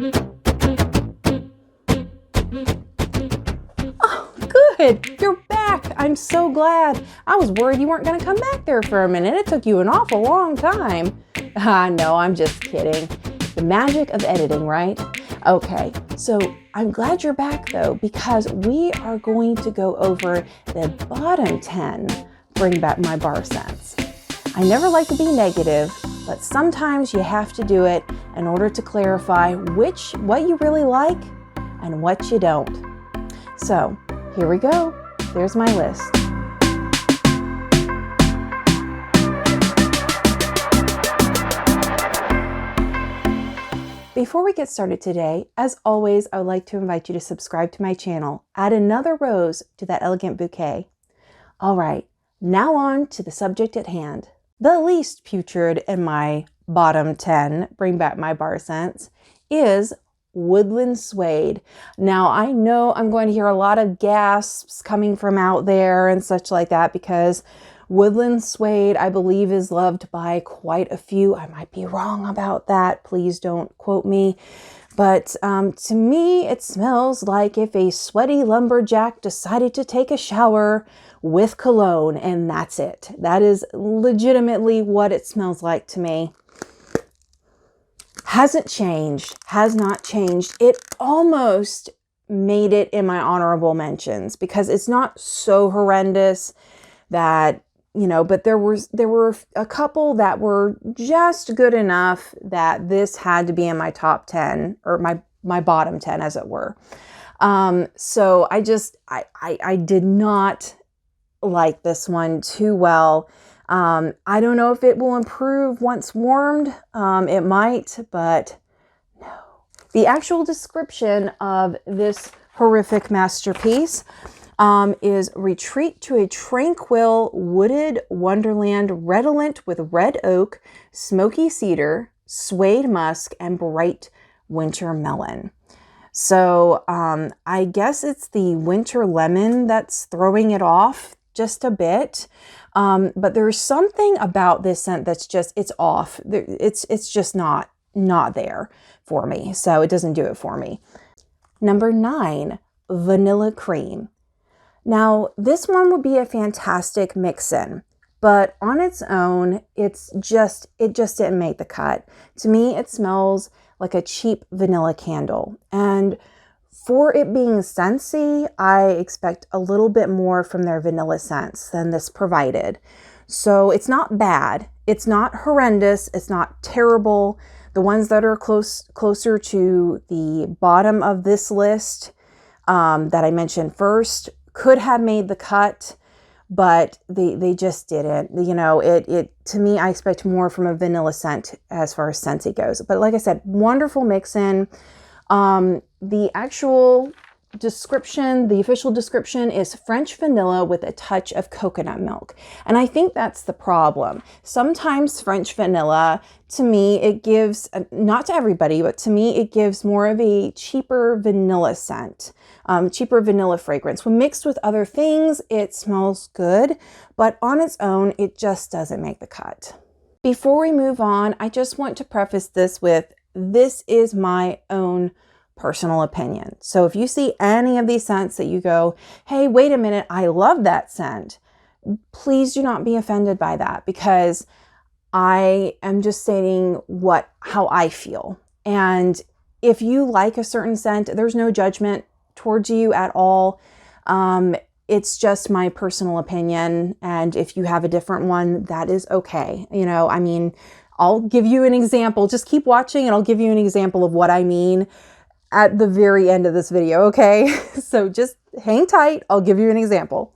Oh, good. You're back. I'm so glad. I was worried you weren't going to come back there for a minute. It took you an awful long time. No, I'm just kidding. The magic of editing, right? Okay, so I'm glad you're back though, because we are going to go over the bottom 10 Bring Back My Bar scents. I never like to be negative, but sometimes you have to do it in order to clarify what you really like and what you don't. So here we go. There's my list. Before we get started today, as always, I would like to invite you to subscribe to my channel. Add another rose to that elegant bouquet. All right, now on to the subject at hand. The least putrid in my bottom 10 Bring Back My Bar scents is Woodland Suede. Now, I know I'm going to hear a lot of gasps coming from out there and such like that, because Woodland Suede, I believe, is loved by quite a few. I might be wrong about that. Please don't quote me. But to me, it smells like if a sweaty lumberjack decided to take a shower with cologne, and that's it. That is legitimately what it smells like to me. Hasn't changed, has not changed. It almost made it in my honorable mentions because it's not so horrendous that, you know, but there were a couple that were just good enough that this had to be in my top 10 or my bottom 10, as it were. So I did not like this one too well. I don't know if it will improve once warmed. It might, but no. The actual description of this horrific masterpiece is retreat to a tranquil wooded wonderland redolent with red oak, smoky cedar, suede musk, and bright winter melon. So I guess it's the winter lemon that's throwing it off just a bit. But there's something about this scent that's just, it's off. It's just not there for me. So it doesn't do it for me. Number 9, Vanilla Cream. Now, this one would be a fantastic mix-in, but on its own, it just didn't make the cut. To me, it smells like a cheap vanilla candle. And for it being Scentsy, I expect a little bit more from their vanilla scents than this provided. So it's not bad. It's not horrendous. It's not terrible. The ones that are closer to the bottom of this list that I mentioned first could have made the cut, but they just didn't. You know, it to me, I expect more from a vanilla scent as far as Scentsy goes. But like I said, wonderful mix-in. The actual description, the official description is French vanilla with a touch of coconut milk. And I think that's the problem. Sometimes French vanilla, to me, it gives, not to everybody, but to me, it gives more of a cheaper vanilla scent, cheaper vanilla fragrance. When mixed with other things, it smells good, but on its own, it just doesn't make the cut. Before we move on, I just want to preface this with, this is my own personal opinion. So if you see any of these scents that you go, hey, wait a minute, I love that scent, please do not be offended by that, because I am just stating how I feel. And if you like a certain scent, there's no judgment towards you at all. It's just my personal opinion. And if you have a different one, that is okay. You know, I mean, I'll give you an example. Just keep watching and I'll give you an example of what I mean at the very end of this video, okay? So just hang tight. I'll give you an example.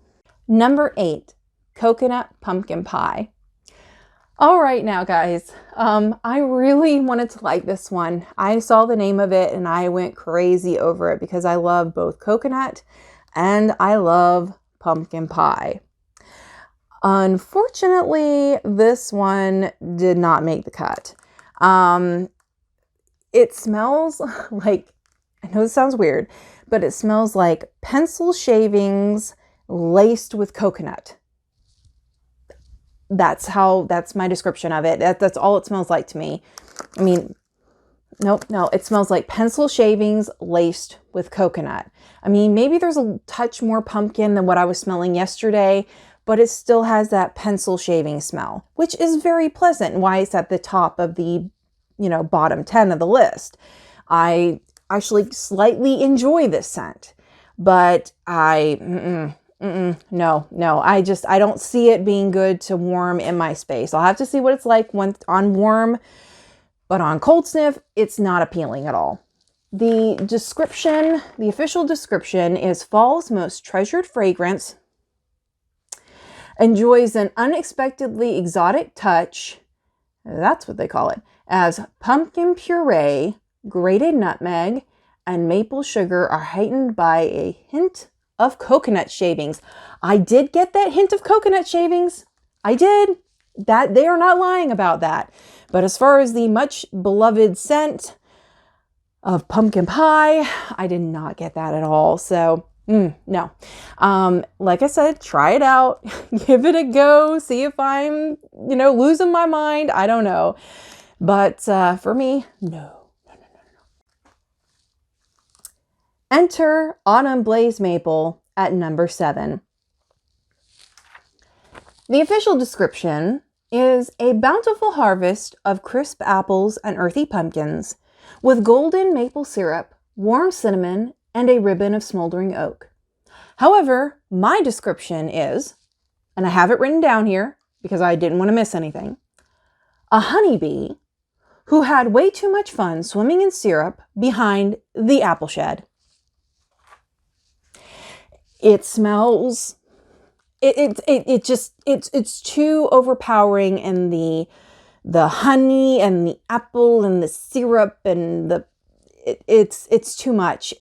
Number 8, Coconut Pumpkin Pie. All right now, guys, I really wanted to like this one. I saw the name of it and I went crazy over it because I love both coconut and I love pumpkin pie. Unfortunately, this one did not make the cut. It smells like, I know this sounds weird, but it smells like pencil shavings laced with coconut. That's my description of it. That's all it smells like to me. I mean, Nope, no, it smells like pencil shavings laced with coconut. I mean, maybe there's a touch more pumpkin than what I was smelling yesterday, but it still has that pencil shaving smell, which is very pleasant and why it's at the top of the, bottom 10 of the list. I actually slightly enjoy this scent, but no, I don't see it being good to warm in my space. I'll have to see what it's like when on warm, but on cold sniff, it's not appealing at all. The official description is fall's most treasured fragrance, enjoys an unexpectedly exotic touch, that's what they call it, as pumpkin puree, grated nutmeg, and maple sugar are heightened by a hint of coconut shavings. I did get that hint of coconut shavings. I did. That they are not lying about that. But as far as the much beloved scent of pumpkin pie, I did not get that at all. So no. Like I said, try it out, give it a go, see if I'm, losing my mind. I don't know. But for me, no. Enter Autumn Blaze Maple at number 7. The official description is a bountiful harvest of crisp apples and earthy pumpkins with golden maple syrup, warm cinnamon, and a ribbon of smoldering oak. However, my description is, and I have it written down here because I didn't want to miss anything, a honeybee who had way too much fun swimming in syrup behind the apple shed. It smells, it's too overpowering, and the honey and the apple and the syrup and it's too much.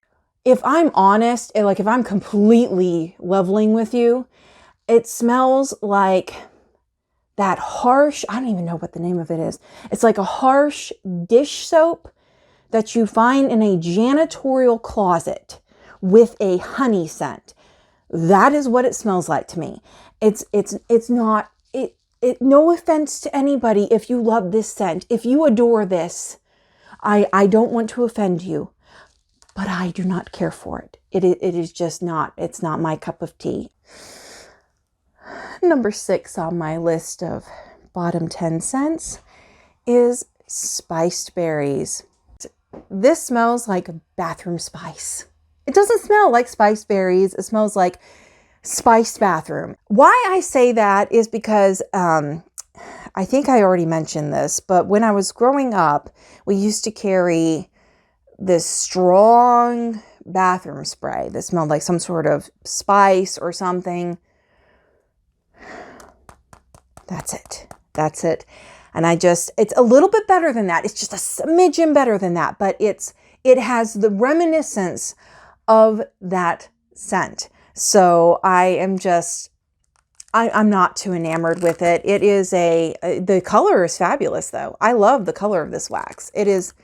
If I'm honest, like if I'm completely leveling with you, it smells like that harsh, I don't even know what the name of it is. It's like a harsh dish soap that you find in a janitorial closet with a honey scent. That is what it smells like to me. It's not, no offense to anybody if you love this scent, if you adore this, I don't want to offend you, but I do not care for it. It is just not, it's not my cup of tea. Number 6 on my list of bottom 10 scents is spiced berries. This smells like bathroom spice. It doesn't smell like spiced berries. It smells like spiced bathroom. Why I say that is because I think I already mentioned this, but when I was growing up, we used to carry this strong bathroom spray that smelled like some sort of spice or something. That's it. And it's a little bit better than that. It's just a smidgen better than that, but it has the reminiscence of that scent. So I'm not too enamored with it. It is the color is fabulous though. I love the color of this wax. It is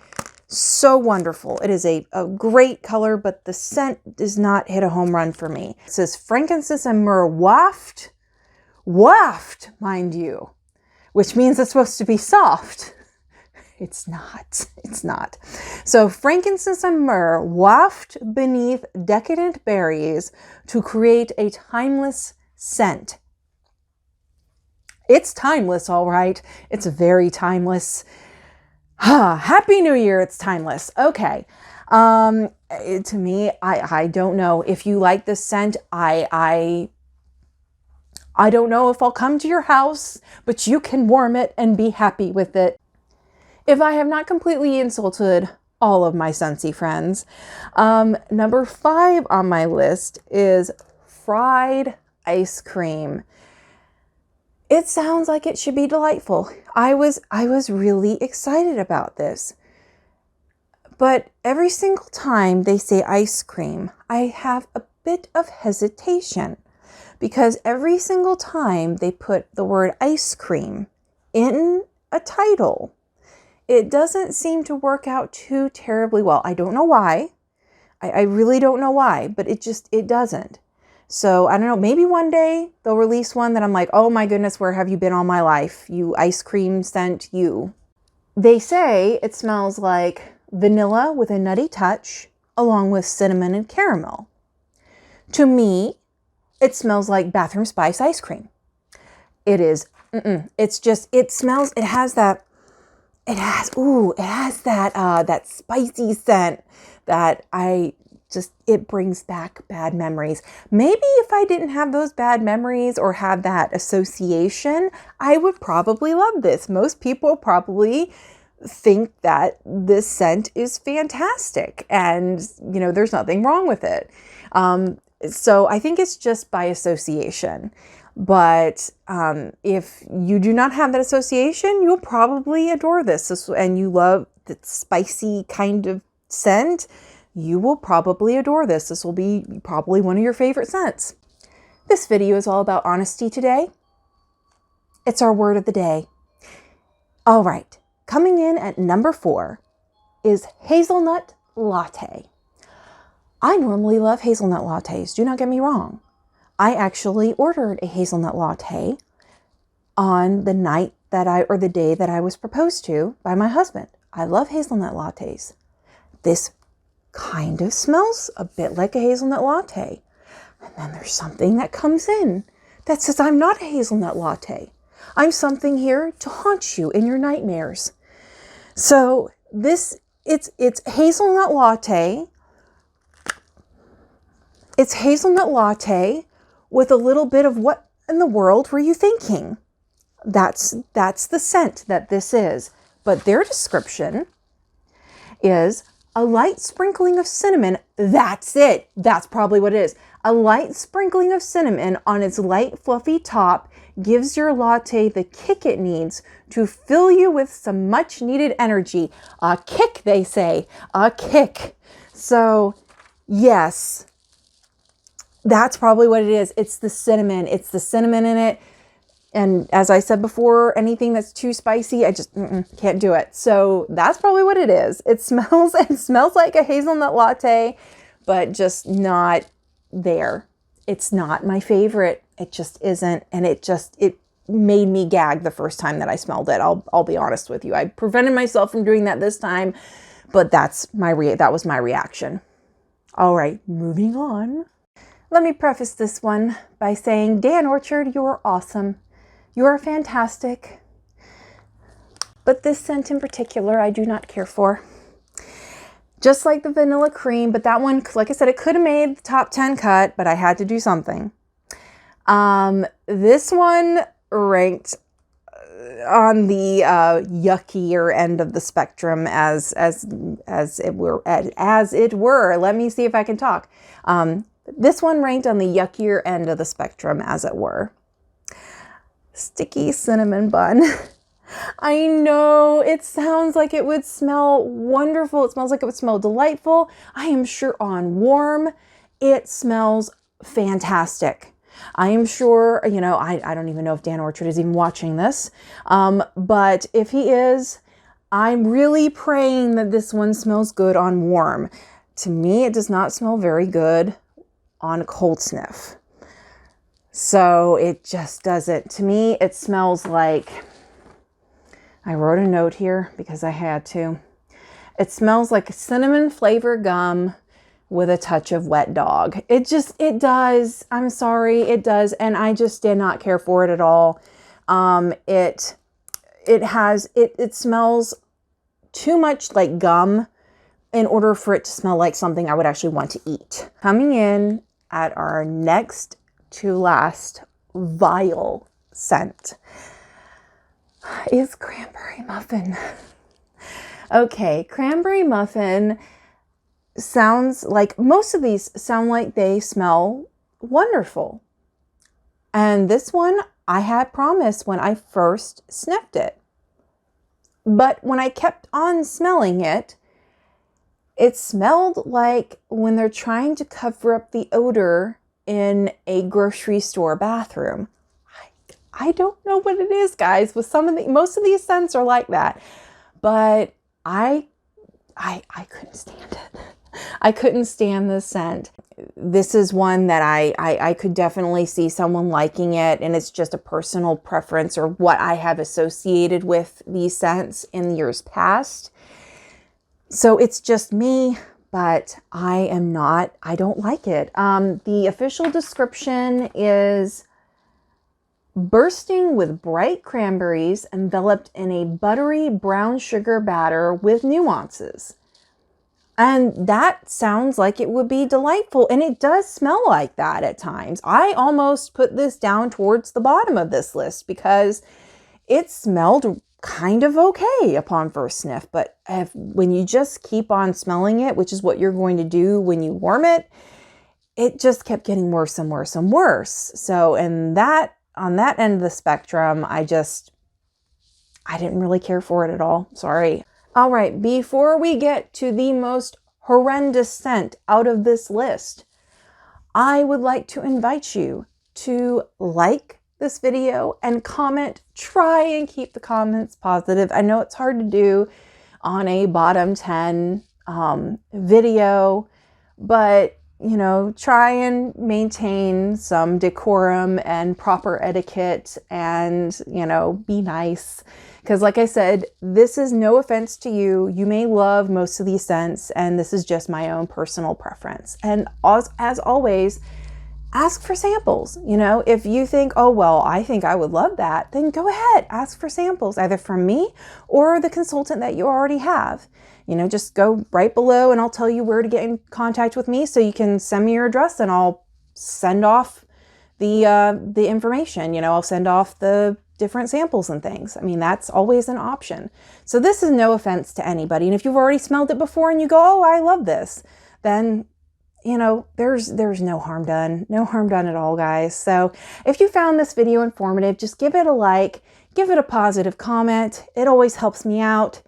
so wonderful. It is a great color, but the scent does not hit a home run for me. It says frankincense and myrrh waft, mind you, which means it's supposed to be soft. It's not. So frankincense and myrrh waft beneath decadent berries to create a timeless scent. It's timeless, all right. It's very timeless. Happy New Year. It's timeless. Okay. To me, I don't know if you like this scent. I don't know if I'll come to your house, but you can warm it and be happy with it. If I have not completely insulted all of my Scentsy friends, number 5 on my list is fried ice cream. It sounds like it should be delightful. I was really excited about this. But every single time they say ice cream, I have a bit of hesitation because every single time they put the word ice cream in a title, it doesn't seem to work out too terribly well. I don't know why. I really don't know why, but it doesn't. So I don't know, maybe one day they'll release one that I'm like, oh my goodness, where have you been all my life? You ice cream scent, you. They say it smells like vanilla with a nutty touch, along with cinnamon and caramel. To me, it smells like bathroom spice ice cream. It is, it's just, it smells, it has that spicy scent that it brings back bad memories. Maybe if I didn't have those bad memories or have that association, I would probably love this. Most people probably think that this scent is fantastic and, you know, there's nothing wrong with it. So I think it's just by association. But if you do not have that association, you'll probably adore this. And you love the spicy kind of scent, you will probably adore this. This will be probably one of your favorite scents. This video is all about honesty today. It's our word of the day. All right, coming in at number 4 is hazelnut latte. I normally love hazelnut lattes, do not get me wrong. I actually ordered a hazelnut latte on the night or the day that I was proposed to by my husband. I love hazelnut lattes. This kind of smells a bit like a hazelnut latte. And then there's something that comes in that says I'm not a hazelnut latte. I'm something here to haunt you in your nightmares. So it's hazelnut latte. It's hazelnut latte with a little bit of what in the world were you thinking? That's the scent that this is. But their description is a light sprinkling of cinnamon. That's it. That's probably what it is. A light sprinkling of cinnamon on its light fluffy top gives your latte the kick it needs to fill you with some much needed energy. A kick, they say. A kick. So, yes. That's probably what it is. It's the cinnamon. It's the cinnamon in it. And as I said before, anything that's too spicy, I just can't do it. So that's probably what it is. It smells like a hazelnut latte, but just not there. It's not my favorite. It just isn't. And it made me gag the first time that I smelled it. I'll be honest with you. I prevented myself from doing that this time, but that was my reaction. All right, moving on. Let me preface this one by saying, Dan Orchard, you are awesome. You are fantastic. But this scent in particular, I do not care for. Just like the vanilla cream, but that one, like I said, it could have made the top 10 cut, but I had to do something. This one ranked on the yuckier end of the spectrum as it were. Let me see if I can talk. This one ranked on the yuckier end of the spectrum, as it were. Sticky cinnamon bun. I know it sounds like it would smell wonderful. It smells like it would smell delightful. I am sure on warm, it smells fantastic. I am sure, you know, I don't even know if Dan Orchard is even watching this. But if he is, I'm really praying that this one smells good on warm. To me, it does not smell very good on cold sniff. So it just doesn't. To me, it smells like, I wrote a note here because I had to. It smells like cinnamon flavor gum with a touch of wet dog. It does. I'm sorry, it does. And I just did not care for it at all. It smells too much like gum in order for it to smell like something I would actually want to eat. Coming in at our next to last vile scent is cranberry muffin. Okay, cranberry muffin sounds like, most of these sound like they smell wonderful. And this one I had promised when I first sniffed it. But when I kept on smelling it, it smelled like when they're trying to cover up the odor in a grocery store bathroom. I don't know what it is, guys. With most of these scents are like that, but I couldn't stand it. I couldn't stand the scent. This is one that I could definitely see someone liking it, and it's just a personal preference or what I have associated with these scents in years past. So it's just me, but I don't like it. The official description is bursting with bright cranberries enveloped in a buttery brown sugar batter with nuances. And that sounds like it would be delightful. And it does smell like that at times. I almost put this down towards the bottom of this list because it smelled kind of okay upon first sniff. But when you just keep on smelling it, which is what you're going to do when you warm it, it just kept getting worse and worse and worse. So on that end of the spectrum, I didn't really care for it at all. Sorry. All right, before we get to the most horrendous scent out of this list, I would like to invite you to like this video and comment. Try and keep the comments positive. I know it's hard to do on a bottom 10 video, but try and maintain some decorum and proper etiquette and, be nice. Because like I said, this is no offense to you. You may love most of these scents, and this is just my own personal preference. And as always, ask for samples. If you think, oh, well, I think I would love that, then go ahead, ask for samples, either from me or the consultant that you already have. Just go right below and I'll tell you where to get in contact with me, so you can send me your address and I'll send off the information. I'll send off the different samples and things. I mean, that's always an option. So this is no offense to anybody. And if you've already smelled it before and you go, oh, I love this, then there's no harm done. No harm done at all, guys. So if you found this video informative, just give it a like, give it a positive comment. It always helps me out.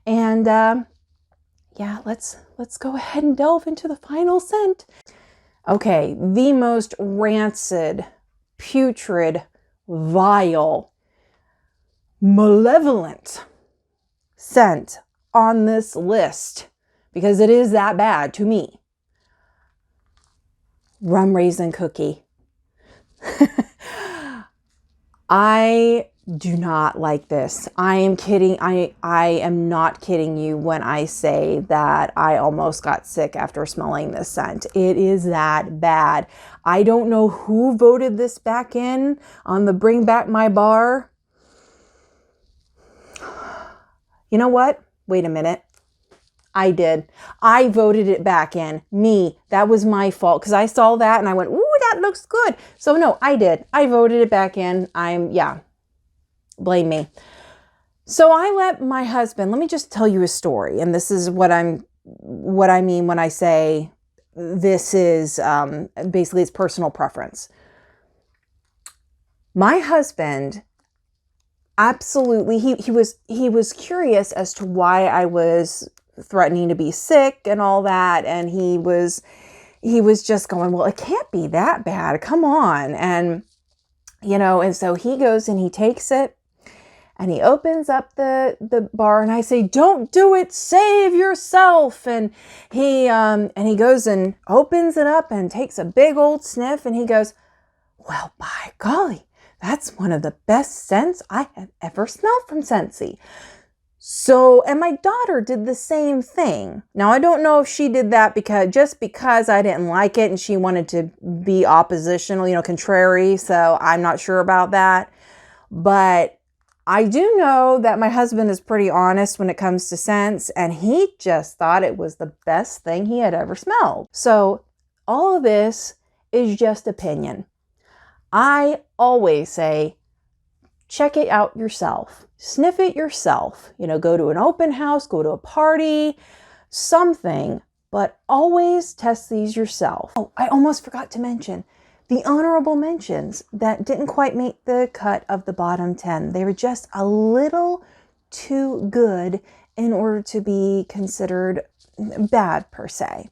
And yeah, let's go ahead and delve into the final scent. Okay, the most rancid, putrid, vile, malevolent scent on this list, because it is that bad to me. Rum raisin cookie. I do not like this. I am kidding. I am not kidding you when I say that I almost got sick after smelling this scent. It is that bad. I don't know who voted this back in on the Bring Back My Bar. You know what? Wait a minute. I did. I voted it back in. Me. That was my fault, because I saw that and I went, ooh, that looks good. So no, I did. I voted it back in. Yeah. Blame me. So I let my husband, let me just tell you a story. And this is what I mean when I say this is basically it's personal preference. My husband absolutely, he was curious as to why I was threatening to be sick and all that. And he was just going, well, it can't be that bad. Come on. And, and so he goes and he takes it and he opens up the bar, and I say, don't do it. Save yourself. And he goes and opens it up and takes a big old sniff, and he goes, well, by golly, that's one of the best scents I have ever smelled from Scentsy. So, and my daughter did the same thing. Now, I don't know if she did that because I didn't like it and she wanted to be oppositional, contrary. So I'm not sure about that. But I do know that my husband is pretty honest when it comes to scents, and he just thought it was the best thing he had ever smelled. So all of this is just opinion. I always say, check it out yourself. Sniff it yourself. Go to an open house, go to a party, something, but always test these yourself. Oh, I almost forgot to mention the honorable mentions that didn't quite make the cut of the bottom 10. They were just a little too good in order to be considered bad per se.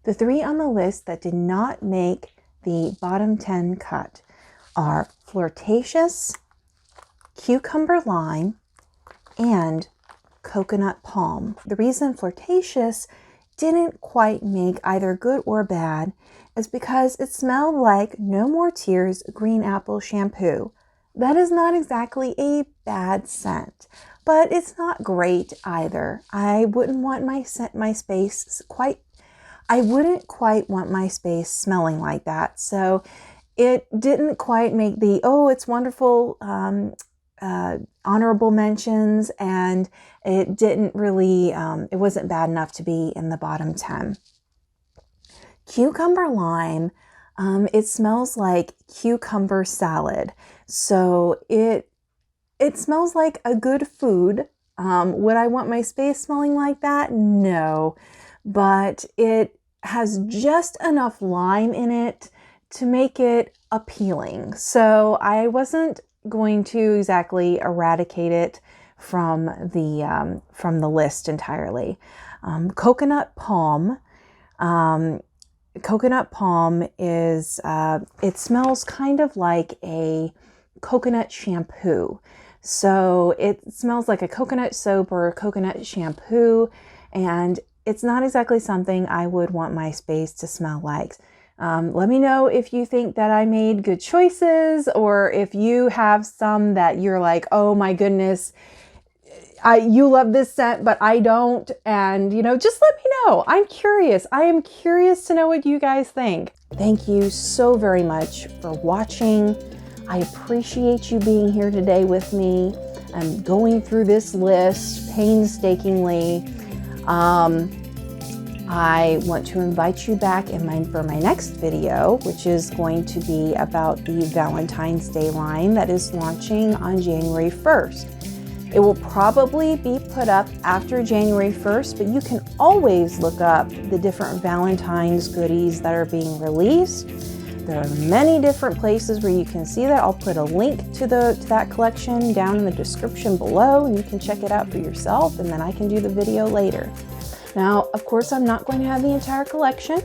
The 3 on the list that did not make the bottom 10 cut are Flirtatious, Cucumber Lime, and Coconut Palm. The reason Flirtatious didn't quite make either good or bad is because it smelled like No More Tears green apple shampoo. That is not exactly a bad scent, but it's not great either. I wouldn't want my space quite want my space smelling like that. So it didn't quite make the, oh, it's wonderful, honorable mentions, and it didn't really, it wasn't bad enough to be in the bottom 10. Cucumber lime, it smells like cucumber salad. So it smells like a good food. Would I want my space smelling like that? No, but it has just enough lime in it to make it appealing. So I wasn't going to exactly eradicate it from the list entirely. Coconut palm. Coconut palm is, it smells kind of like a coconut shampoo. So it smells like a coconut soap or a coconut shampoo, and it's not exactly something I would want my space to smell like. Let me know if you think that I made good choices, or if you have some that you're like, oh my goodness, you love this scent, but I don't. And, just let me know. I'm curious. I am curious to know what you guys think. Thank you so very much for watching. I appreciate you being here today with me. I'm going through this list painstakingly. I want to invite you back for my next video, which is going to be about the Valentine's Day line that is launching on January 1st. It will probably be put up after January 1st, but you can always look up the different Valentine's goodies that are being released. There are many different places where you can see that. I'll put a link to that collection down in the description below, and you can check it out for yourself, and then I can do the video later. Now, of course, I'm not going to have the entire collection,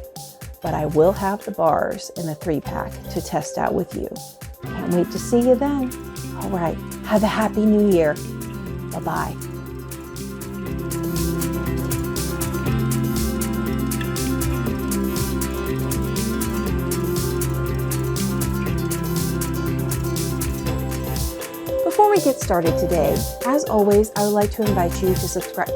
but I will have the bars in a 3-pack to test out with you. Can't wait to see you then. All right, have a happy new year. Bye-bye. Before we get started today, as always, I would like to invite you to subscribe.